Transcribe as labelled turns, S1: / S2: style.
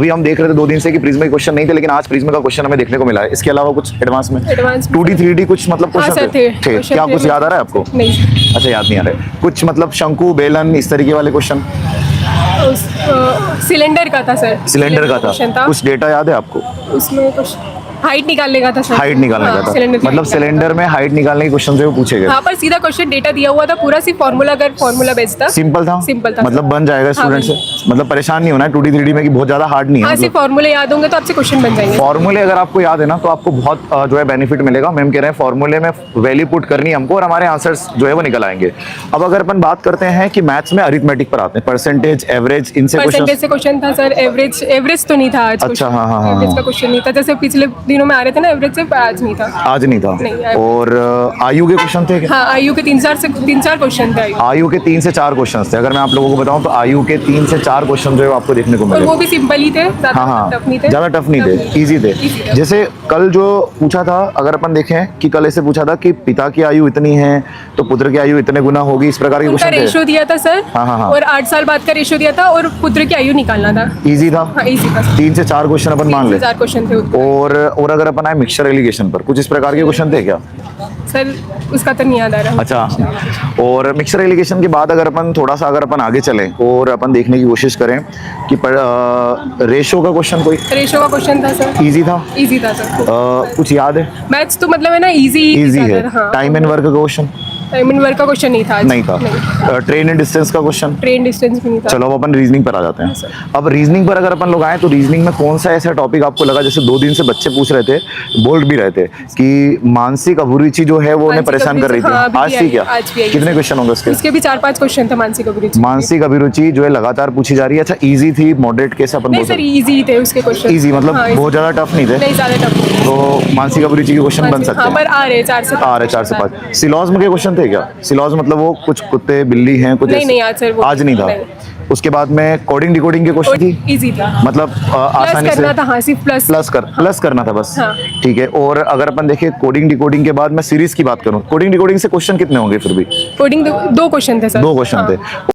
S1: अभी हम देख रहे थे 2 दिन से कि प्रिज्म के क्वेश्चन नहीं थे, लेकिन आज प्रिज्म का क्वेश्चन हमें देखने को मिला है। इसके अलावा कुछ एडवांस में 2D 3D कुछ मतलब क्वेश्चन थे? क्या कुछ याद आ रहा है आपको?
S2: नहीं।
S1: अच्छा, याद नहीं आ रहा है कुछ, मतलब शंकु बेलन इस तरीके वाले क्वेश्चन?
S2: सिलेंडर का था सर।
S1: सिलेंडर का
S2: क्वेश्चन
S1: था, कुछ डेटा याद है आपको?
S2: उसमें कुछ हाइट निकालने का था सर।
S1: हाइट निकालने का था, मतलब सिलेंडर में हाइट निकालने के क्वेश्चन जो पूछे गए।
S2: हाँ, पर सीधा क्वेश्चन डेटा दिया हुआ था पूरा, सिर्फ फॉर्मूला अगर फॉर्मूला बेस्ड था।
S1: सिंपल था,
S2: सिंपल था,
S1: मतलब बन जाएगा स्टूडेंट से, मतलब परेशान नहीं होना है 2D 3D में कि बहुत ज्यादा हार्ड नहीं है।
S2: हाँ, सिर्फ फॉर्मूले याद होंगे तो आपसे क्वेश्चन बन जाएंगे।
S1: फॉर्मूले अगर आपको याद है ना तो आपको बहुत जो है बेनिफिट मिलेगा। मैम कह रहे हैं फॉर्मूले में वैल्यू पुट करनी है हमको और हमारे आंसर्स जो है वो निकल आएंगे। अब अगर अपन बात करते हैं कि मैथ्स में अरिथमेटिक पर आते हैं, परसेंटेज, एवरेज, इनसे
S2: परसेंटेज से क्वेश्चन था सर। एवरेज तो नहीं था आज।
S1: अच्छा, हाँ।
S2: एवरेज का क्वेश्चन नहीं था, जैसे पिछले दिनों में आ रहे थे ना एवरेज से, आज नहीं था।
S1: आज नहीं था।
S2: नहीं,
S1: और आयु के क्वेश्चन थे क्या?
S2: हाँ, आयु के 3-4 क्वेश्चन थे।
S1: आयु के 3 से 4 क्वेश्चन थे। अगर मैं आप लोगों को बताऊं तो आयु के 3 से 4 क्वेश्चन जो है आपको देखने को
S2: और
S1: मिले।
S2: वो भी सिंपल ही थे,
S1: हाँ,
S2: टफ नहीं थे।
S1: ज्यादा टफ नहीं थे, इजी थे। जैसे कल जो पूछा था, अगर अपन देखें कि कल ऐसे पूछा था कि पिता की आयु इतनी है तो पुत्र की आयु इतने गुना होगी, इस प्रकार के
S2: उनका
S1: क्वेश्चन थे।
S2: रेशो दिया था सर।
S1: हाँ।
S2: और 8 साल बाद का रेशो दिया था और पुत्र की आयु निकालना था।
S1: इजी था।
S2: हाँ, इजी था।
S1: 3 से 4 क्वेश्चन अपन मान ले।
S2: 4 क्वेश्चन थे उसमें।
S1: और अगर अपन आए मिक्सचर एलिगेशन पर, कुछ इस प्रकार के क्वेश्चन थे क्या?
S2: सर उसका तो नहीं याद आ रहा।
S1: अच्छा, और मिक्सचर एलिगेशन के बाद अगर अपन थोड़ा सा अगर अपन आगे चलें और अपन देखने की कोशिश करें कि रेशो का क्वेश्चन कोई
S2: रेशो का क्वेश्चन था सर।
S1: इजी था।
S2: इजी था सर।
S1: कुछ याद है?
S2: मैथ्स तो मतलब है ना इजी
S1: है। टाइम एंड वर्क का क्वेश्चन?
S2: टाइम एंड वर्क का क्वेश्चन नहीं था आज।
S1: नहीं था। ट्रेन एंड डिस्टेंस का क्वेश्चन?
S2: ट्रेन डिस्टेंस भी नहीं था।
S1: चलो अब अपन रीजनिंग पर आ जाते हैं। अब रीजनिंग पर अगर अपन लोग आए तो रीजनिंग में कौन सा ऐसा टॉपिक आपको लगा, जैसे 2 दिन से बच्चे पूछ रहे थे, बोल्ड भी रहे थे कि मानसिक अभिरुचि जो है वो उन्हें परेशान कर रही थी। आज थी क्या? कितने क्वेश्चन होंगे
S2: उसके भी 4-5 क्वेश्चन थे मानसिक अभिरुचि।
S1: मानसिक अभिरुचि जो है लगातार पूछी जा रही है। अच्छा, इजी थी, मॉडरेट, कैसे अपन
S2: नहीं सर, इजी थे उसके क्वेश्चन।
S1: इजी मतलब बहुत ज्यादा टफ नहीं थे?
S2: नहीं, ज्यादा टफ।
S1: तो मानसिक अभिरुचि के क्वेश्चन बन सकते हैं।
S2: पर आ रहे 4 से
S1: 5। सिलॉज में के क्वेश्चन थे क्या? सिलॉज मतलब वो कुछ कुत्ते बिल्ली हैं कुछ?
S2: नहीं, आज सर वो
S1: आज नहीं था। उसके बाद में कोडिंग डिकोडिंग के क्वेश्चन थी?
S2: इजी था,
S1: मतलब आसानी से
S2: करना था। हाँ, सिर्फ प्लस
S1: करना था बस।
S2: हाँ।
S1: ठीक है। और अगर अपन देखें कोडिंग डिकोडिंग के बाद मैं सीरीज की बात करूं, कोडिंग डिकोडिंग से क्वेश्चन कितने होंगे फिर भी?
S2: कोडिंग 2 क्वेश्चन थे सर।
S1: 2 क्वेश्चन थे।